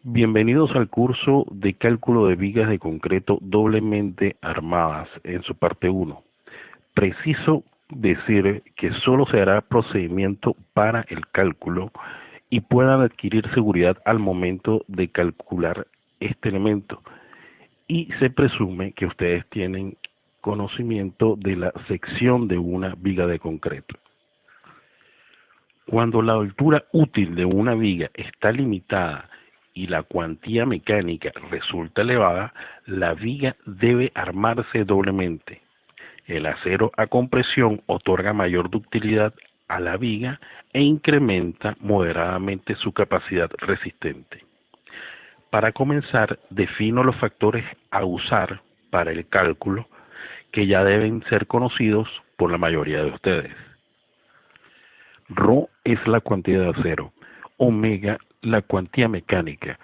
Bienvenidos al curso de cálculo de vigas de concreto doblemente armadas en su parte 1. Preciso decir que solo se hará procedimiento para el cálculo y puedan adquirir seguridad al momento de calcular este elemento. Y se presume que ustedes tienen conocimiento de la sección de una viga de concreto. Cuando la altura útil de una viga está limitada y la cuantía mecánica resulta elevada, la viga debe armarse doblemente. El acero a compresión otorga mayor ductilidad a la viga e incrementa moderadamente su capacidad resistente. Para comenzar, defino los factores a usar para el cálculo que ya deben ser conocidos por la mayoría de ustedes. Rho es la cuantía de acero, omega la cuantía mecánica,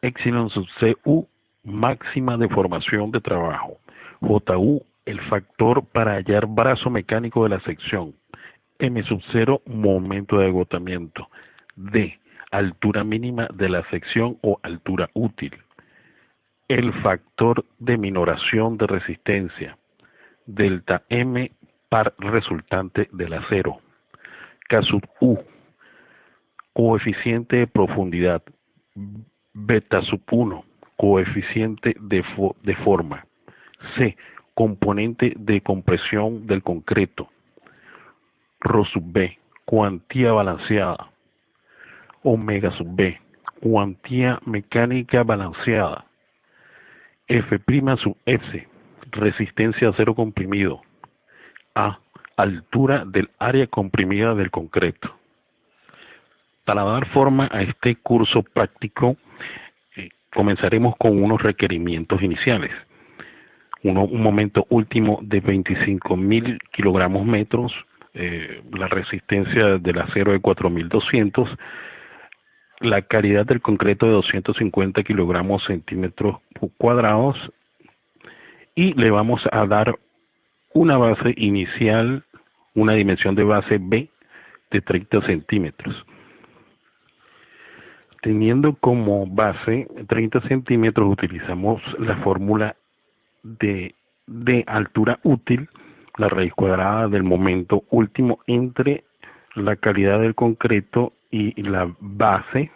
epsilon sub Cu máxima deformación de trabajo, Ju el factor para hallar brazo mecánico de la sección, M sub 0 momento de agotamiento, D altura mínima de la sección o altura útil, el factor de minoración de resistencia, delta M par resultante del acero, K sub U, coeficiente de profundidad, beta sub 1, coeficiente de forma, C, componente de compresión del concreto, Rho sub B, cuantía balanceada, omega sub B, cuantía mecánica balanceada, F' sub S, resistencia a acero comprimido, A, altura del área comprimida del concreto. Para dar forma a este curso práctico, comenzaremos con unos requerimientos iniciales. Un momento último de 25.000 kilogramos metros, la resistencia del acero de 4.200, la calidad del concreto de 250 kilogramos centímetros cuadrados, y le vamos a dar una base inicial, una dimensión de base B de 30 centímetros. Teniendo como base 30 centímetros, utilizamos la fórmula de altura útil, la raíz cuadrada del momento último entre la calidad del concreto y la base,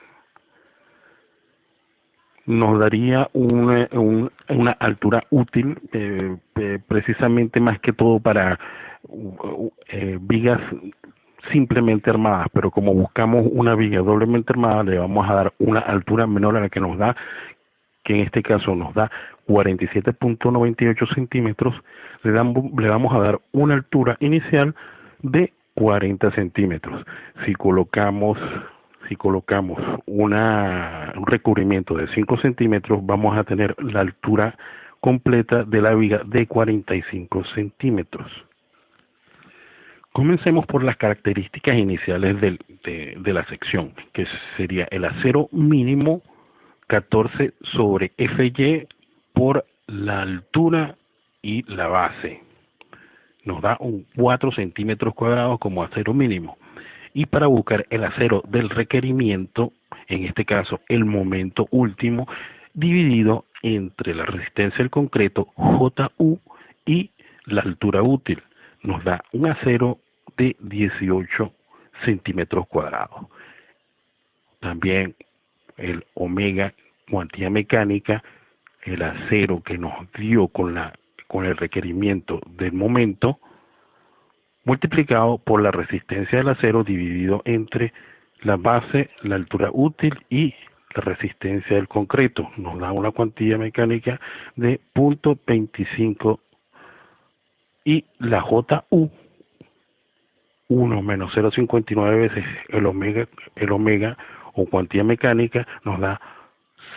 nos daría una altura útil, precisamente más que todo para vigas simplemente armadas, pero como buscamos una viga doblemente armada, le vamos a dar una altura menor a la que nos da, que en este caso nos da 47.98 centímetros, le vamos a dar una altura inicial de 40 centímetros. Si colocamos un recubrimiento de 5 centímetros, vamos a tener la altura completa de la viga de 45 centímetros. Comencemos por las características iniciales de la sección, que sería el acero mínimo 14 sobre Fy por la altura y la base. Nos da un 4 centímetros cuadrados como acero mínimo. Y para buscar el acero del requerimiento, en este caso el momento último, dividido entre la resistencia del concreto, Ju, y la altura útil, nos da un acero de 18 centímetros cuadrados. También el omega, cuantía mecánica, el acero que nos dio con el requerimiento del momento, multiplicado por la resistencia del acero dividido entre la base, la altura útil y la resistencia del concreto. Nos da una cuantía mecánica de 0.25 y la Ju, 1 menos 0.59 veces el omega o cuantía mecánica, nos da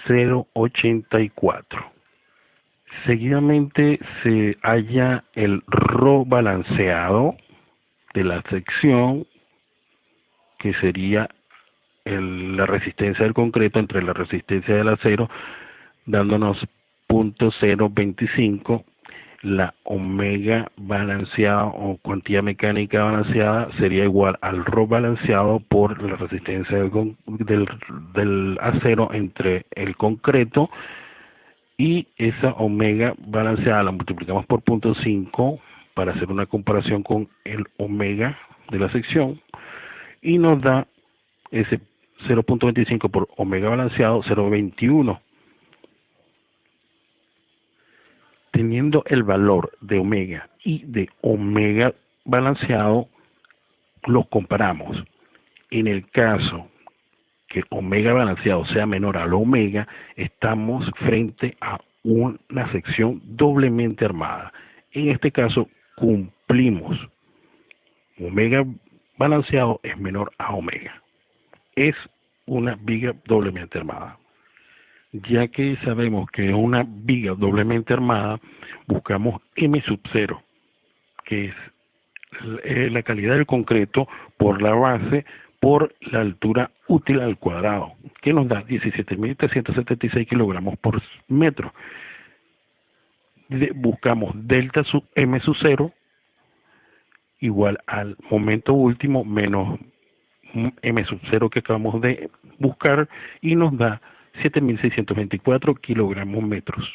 0.84. Seguidamente se halla el Rho balanceado de la sección, que sería la resistencia del concreto entre la resistencia del acero, dándonos 0.025, la omega balanceada o cuantía mecánica balanceada sería igual al ρ balanceado por la resistencia del acero entre el concreto, y esa omega balanceada la multiplicamos por 0.5 para hacer una comparación con el omega de la sección, y nos da ese 0.25 por omega balanceado, 0.21. Teniendo el valor de omega y de omega balanceado, los comparamos. En el caso que omega balanceado sea menor al omega, estamos frente a una sección doblemente armada. En este caso cumplimos. Omega balanceado es menor a omega. Es una viga doblemente armada. Ya que sabemos que es una viga doblemente armada, buscamos M sub 0, que es la calidad del concreto por la base por la altura útil al cuadrado, que nos da 17.376 kilogramos por metro. Buscamos delta sub M sub 0 igual al momento último menos M sub 0 que acabamos de buscar, y nos da 7.624 kilogramos metros.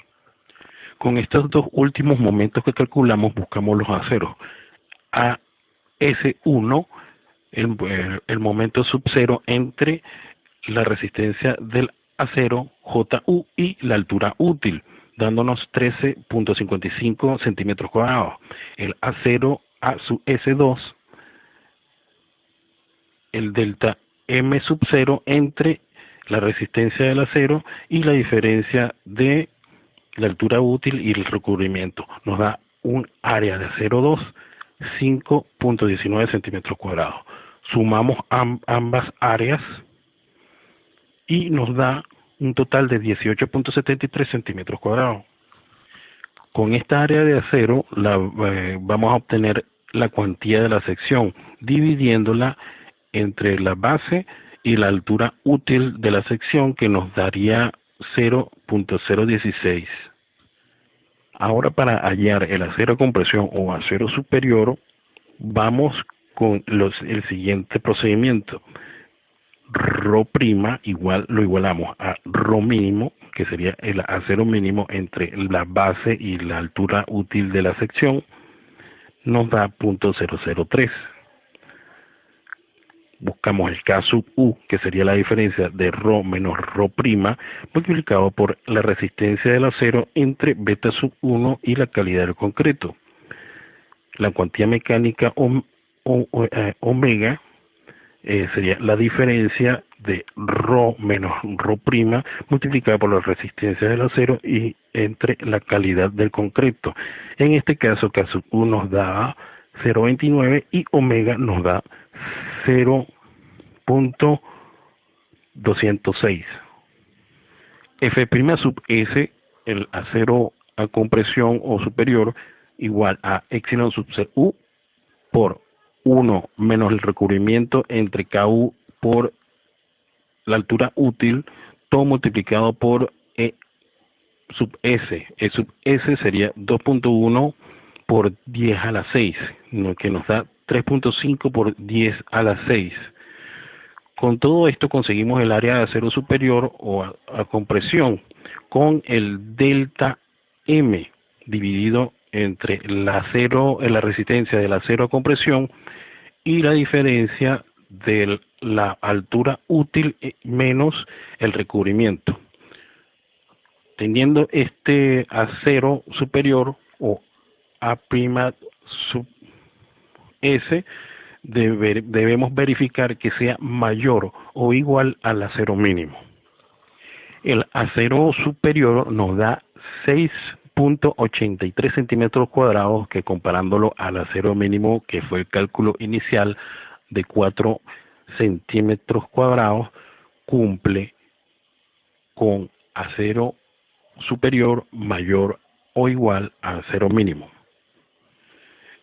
Con estos dos últimos momentos que calculamos, buscamos los aceros. A S1, el momento sub 0 entre la resistencia del acero JU y la altura útil, dándonos 13.55 centímetros cuadrados. El acero A sub S2, el delta M sub 0 entre la resistencia del acero y la diferencia de la altura útil y el recubrimiento. Nos da un área de acero 2, 5.19 centímetros cuadrados. Sumamos ambas áreas y nos da un total de 18.73 centímetros cuadrados. Con esta área de acero vamos a obtener la cuantía de la sección, dividiéndola entre la base y la altura útil de la sección, que nos daría 0.016. Ahora, para hallar el acero a compresión o acero superior, vamos con el siguiente procedimiento. ρ' igual lo igualamos a ρ mínimo, que sería el acero mínimo entre la base y la altura útil de la sección, nos da 0.003. Buscamos el K sub U, que sería la diferencia de ρ menos ρ', multiplicado por la resistencia del acero entre beta sub 1 y la calidad del concreto. La cuantía mecánica omega sería la diferencia de ρ menos ρ' multiplicada por la resistencia del acero y entre la calidad del concreto. En este caso, K sub U nos da 0.29 y omega nos da 0.206. F' sub S, el acero a compresión o superior, igual a epsilon sub U por 1 menos el recubrimiento entre KU por la altura útil, todo multiplicado por E sub S. E sub S sería 2.1 por 10 a la 6, que nos da 3.5 por 10 a la 6. Con todo esto conseguimos el área de acero superior o a compresión con el delta M dividido entre la resistencia del acero a compresión y la diferencia de la altura útil menos el recubrimiento. Teniendo este acero superior o A' sub S, debemos verificar que sea mayor o igual al acero mínimo. El acero superior nos da 6.83 centímetros cuadrados, que comparándolo al acero mínimo, que fue el cálculo inicial de 4 centímetros cuadrados, cumple con acero superior mayor o igual a acero mínimo.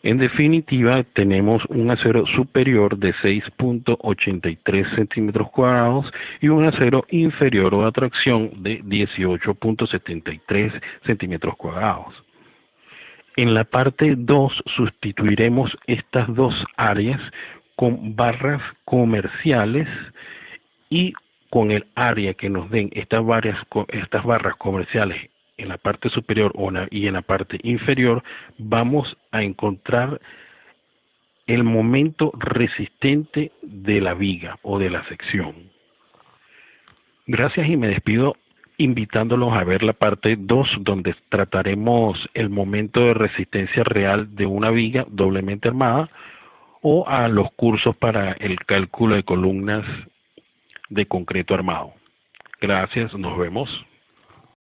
En definitiva, tenemos un acero superior de 6.83 centímetros cuadrados y un acero inferior o atracción de 18.73 centímetros cuadrados. En la parte 2 sustituiremos estas dos áreas con barras comerciales y con el área que nos den estas barras comerciales en la parte superior y en la parte inferior, vamos a encontrar el momento resistente de la viga o de la sección. Gracias y me despido invitándolos a ver la parte 2 donde trataremos el momento de resistencia real de una viga doblemente armada, o a los cursos para el cálculo de columnas de concreto armado. Gracias, nos vemos.